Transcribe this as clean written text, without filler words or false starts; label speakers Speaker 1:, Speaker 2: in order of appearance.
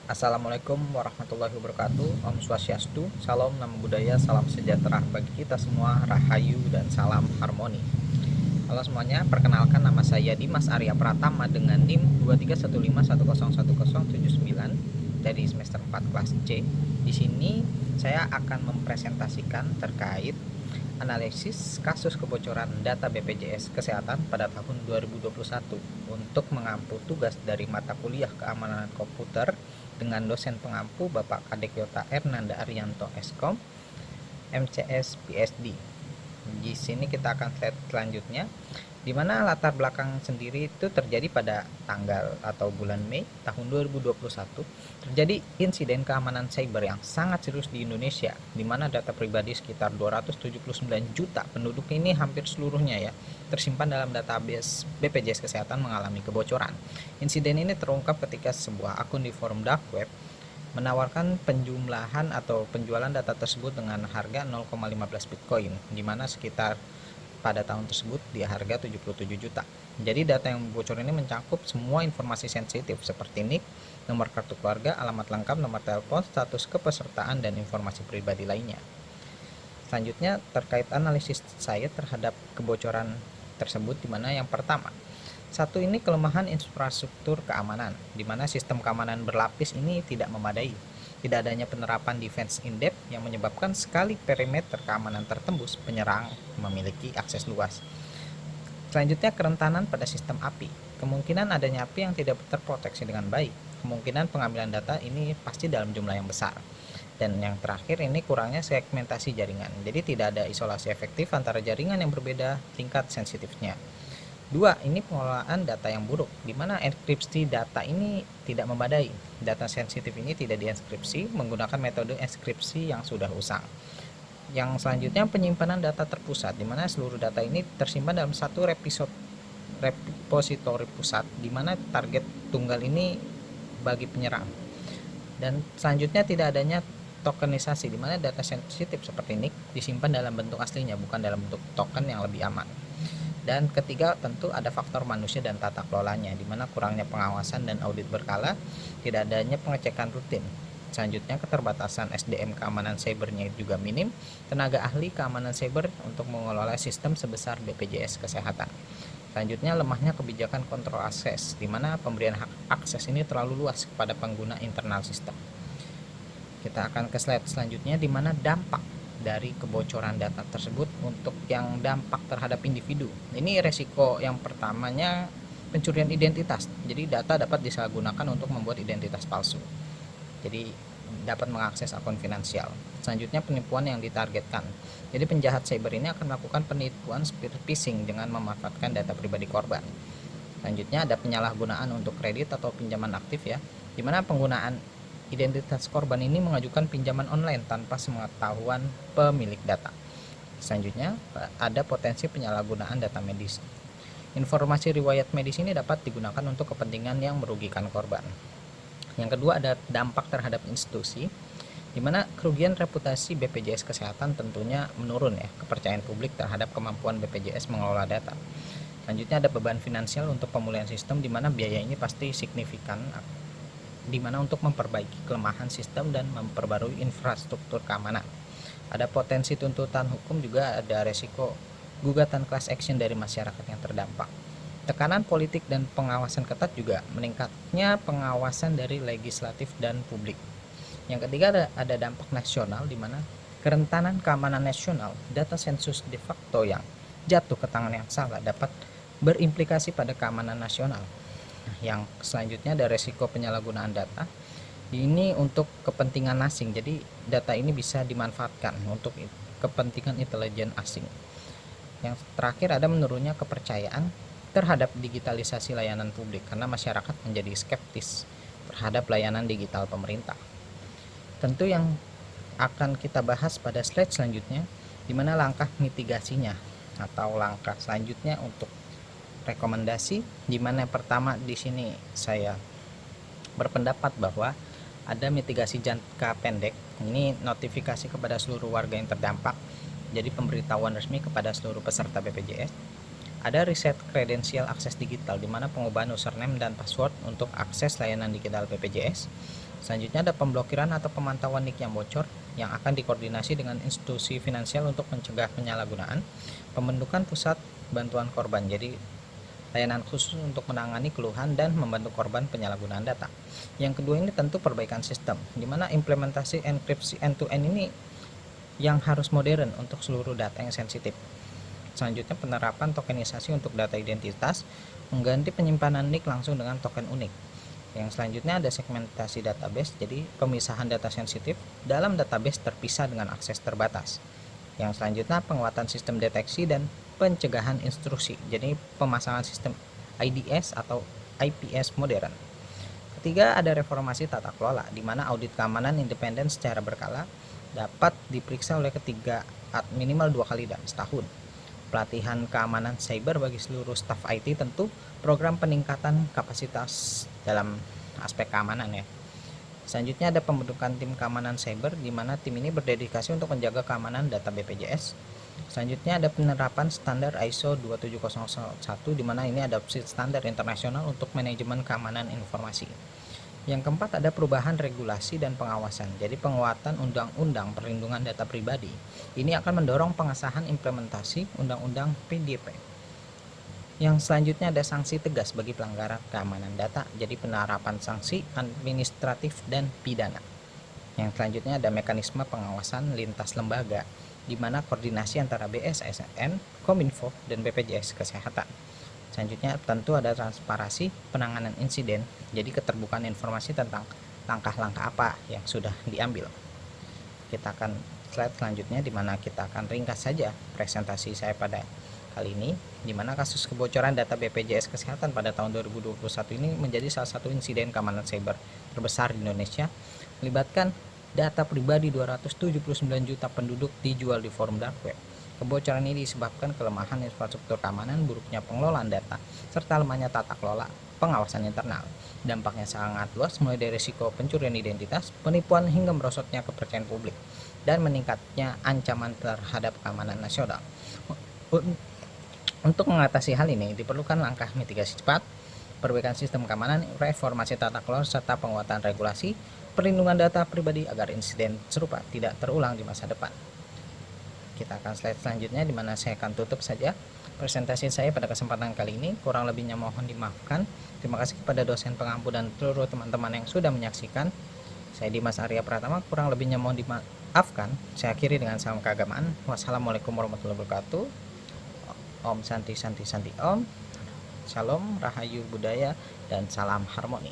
Speaker 1: Assalamualaikum warahmatullahi wabarakatuh. Om Swastiastu, Salam Nama Budaya, Salam Sejahtera bagi kita semua, Rahayu dan salam harmoni. Halo semuanya, perkenalkan nama saya Dimas Arya Pratama dengan NIM 2315101079 dari semester 4 kelas C. Di sini saya akan mempresentasikan terkait analisis kasus kebocoran data BPJS Kesehatan pada tahun 2021 untuk mengampu tugas dari mata kuliah keamanan komputer dengan dosen pengampu Bapak Kadek Yota Ernanda Arianto Eskom, MCS PhD. Di sini kita akan slide selanjutnya, di mana latar belakang sendiri itu terjadi pada tanggal atau bulan Mei tahun 2021 terjadi insiden keamanan cyber yang sangat serius di Indonesia, di mana data pribadi sekitar 279 juta penduduk ini hampir seluruhnya ya tersimpan dalam database BPJS Kesehatan mengalami kebocoran. Insiden ini terungkap ketika sebuah akun di forum dark web menawarkan penjumlahan atau penjualan data tersebut dengan harga 0,15 Bitcoin, di mana sekitar pada tahun tersebut di harga 77 juta. Jadi data yang bocor ini mencakup semua informasi sensitif seperti NIK, nomor kartu keluarga, alamat lengkap, nomor telepon, status kepesertaan, dan informasi pribadi lainnya. Selanjutnya terkait analisis saya terhadap kebocoran tersebut, di mana yang pertama, satu ini kelemahan infrastruktur keamanan, di mana sistem keamanan berlapis ini tidak memadai. Tidak adanya penerapan defense in depth yang menyebabkan sekali perimeter keamanan tertembus, penyerang memiliki akses luas. Selanjutnya kerentanan pada sistem API. Kemungkinan adanya API yang tidak terproteksi dengan baik. Kemungkinan pengambilan data ini pasti dalam jumlah yang besar. Dan yang terakhir ini kurangnya segmentasi jaringan. Jadi tidak ada isolasi efektif antara jaringan yang berbeda tingkat sensitifnya. Dua, ini pengelolaan data yang buruk, di mana enkripsi data ini tidak memadai. Data sensitif ini tidak dienkripsi menggunakan metode enkripsi yang sudah usang. Yang selanjutnya penyimpanan data terpusat, di mana seluruh data ini tersimpan dalam satu repositori pusat, di mana target tunggal ini bagi penyerang. Dan selanjutnya tidak adanya tokenisasi, di mana data sensitif seperti NIK disimpan dalam bentuk aslinya, bukan dalam bentuk token yang lebih aman. Dan ketiga, tentu ada faktor manusia dan tata kelolanya, di mana kurangnya pengawasan dan audit berkala, tidak adanya pengecekan rutin. Selanjutnya, keterbatasan SDM keamanan cybernya juga minim, tenaga ahli keamanan cyber untuk mengelola sistem sebesar BPJS Kesehatan. Selanjutnya, lemahnya kebijakan kontrol akses, di mana pemberian hak akses ini terlalu luas kepada pengguna internal sistem. Kita akan ke slide selanjutnya, di mana dampak dari kebocoran data tersebut untuk yang dampak terhadap individu. Ini resiko yang pertamanya pencurian identitas. Jadi data dapat disalahgunakan untuk membuat identitas palsu. Jadi dapat mengakses akun finansial. Selanjutnya penipuan yang ditargetkan. Jadi penjahat cyber ini akan melakukan penipuan spear phishing dengan memanfaatkan data pribadi korban. Selanjutnya ada penyalahgunaan untuk kredit atau pinjaman aktif ya, di mana penggunaan identitas korban ini mengajukan pinjaman online tanpa sepengetahuan pemilik data. Selanjutnya ada potensi penyalahgunaan data medis. Informasi riwayat medis ini dapat digunakan untuk kepentingan yang merugikan korban. Yang kedua ada dampak terhadap institusi, di mana kerugian reputasi BPJS Kesehatan tentunya menurun ya, kepercayaan publik terhadap kemampuan BPJS mengelola data. Selanjutnya ada beban finansial untuk pemulihan sistem, di mana biaya ini pasti signifikan, di mana untuk memperbaiki kelemahan sistem dan memperbarui infrastruktur keamanan. Ada potensi tuntutan hukum, juga ada resiko gugatan class action dari masyarakat yang terdampak. Tekanan politik dan pengawasan ketat, juga meningkatnya pengawasan dari legislatif dan publik. Yang ketiga ada dampak nasional, di mana kerentanan keamanan nasional, data sensus de facto yang jatuh ke tangan yang salah dapat berimplikasi pada keamanan nasional. Yang selanjutnya ada resiko penyalahgunaan data, ini untuk kepentingan asing. Jadi data ini bisa dimanfaatkan untuk kepentingan intelijen asing. Yang terakhir ada menurunnya kepercayaan terhadap digitalisasi layanan publik, karena masyarakat menjadi skeptis terhadap layanan digital pemerintah. Tentu yang akan kita bahas pada slide selanjutnya, di mana langkah mitigasinya atau langkah selanjutnya untuk rekomendasi, di mana yang pertama di sini saya berpendapat bahwa ada mitigasi jangka pendek. Ini notifikasi kepada seluruh warga yang terdampak, jadi pemberitahuan resmi kepada seluruh peserta BPJS. Ada reset kredensial akses digital, di mana pengubahan username dan password untuk akses layanan digital BPJS. Selanjutnya ada pemblokiran atau pemantauan NIK yang bocor yang akan dikoordinasi dengan institusi finansial untuk mencegah penyalahgunaan. Pembentukan pusat bantuan korban, jadi layanan khusus untuk menangani keluhan dan membantu korban penyalahgunaan data. Yang kedua ini tentu perbaikan sistem, di mana implementasi enkripsi end-to-end ini yang harus modern untuk seluruh data yang sensitif. Selanjutnya penerapan tokenisasi untuk data identitas, mengganti penyimpanan NIK langsung dengan token unik. Yang selanjutnya ada segmentasi database, jadi pemisahan data sensitif dalam database terpisah dengan akses terbatas. Yang selanjutnya penguatan sistem deteksi dan pencegahan intrusi, jadi pemasangan sistem IDS atau IPS modern. Ketiga ada reformasi tata kelola, di mana audit keamanan independen secara berkala dapat diperiksa oleh ketiga minimal 2 kali dalam setahun. Pelatihan keamanan cyber bagi seluruh staf IT, tentu program peningkatan kapasitas dalam aspek keamanan ya. Selanjutnya ada pembentukan tim keamanan cyber, di mana tim ini berdedikasi untuk menjaga keamanan data BPJS. Selanjutnya ada penerapan standar ISO 27001, di mana ini adopsi standar internasional untuk manajemen keamanan informasi. Yang keempat ada perubahan regulasi dan pengawasan, jadi penguatan undang-undang perlindungan data pribadi. Ini akan mendorong pengesahan implementasi undang-undang PDP. Yang selanjutnya ada sanksi tegas bagi pelanggaran keamanan data, jadi penerapan sanksi administratif dan pidana. Yang selanjutnya ada mekanisme pengawasan lintas lembaga, di mana koordinasi antara BSSN, Kominfo, dan BPJS Kesehatan. Selanjutnya tentu ada transparansi penanganan insiden, jadi keterbukaan informasi tentang langkah-langkah apa yang sudah diambil. Kita akan slide selanjutnya, di mana kita akan ringkas saja presentasi saya pada kali ini, di mana kasus kebocoran data BPJS Kesehatan pada tahun 2021 ini menjadi salah satu insiden keamanan cyber terbesar di Indonesia, melibatkan data pribadi 279 juta penduduk dijual di forum dark web. Kebocoran ini disebabkan kelemahan infrastruktur keamanan, buruknya pengelolaan data, serta lemahnya tata kelola pengawasan internal. Dampaknya sangat luas, mulai dari risiko pencurian identitas, penipuan, hingga merosotnya kepercayaan publik dan meningkatnya ancaman terhadap keamanan nasional. Untuk mengatasi hal ini diperlukan langkah mitigasi cepat, perbaikan sistem keamanan, reformasi tata kelola, serta penguatan regulasi perlindungan data pribadi agar insiden serupa tidak terulang di masa depan. Kita akan slide selanjutnya, di mana saya akan tutup saja presentasi saya pada kesempatan kali ini. Kurang lebihnya mohon dimaafkan. Terima kasih kepada dosen pengampu dan seluruh teman-teman yang sudah menyaksikan. Saya Dimas Arya Pratama, kurang lebihnya mohon dimaafkan. Saya akhiri dengan salam keagamaan. Wassalamualaikum warahmatullahi wabarakatuh. Om Santi Santi Santi Om. Shalom, Rahayu Budaya, dan salam harmoni.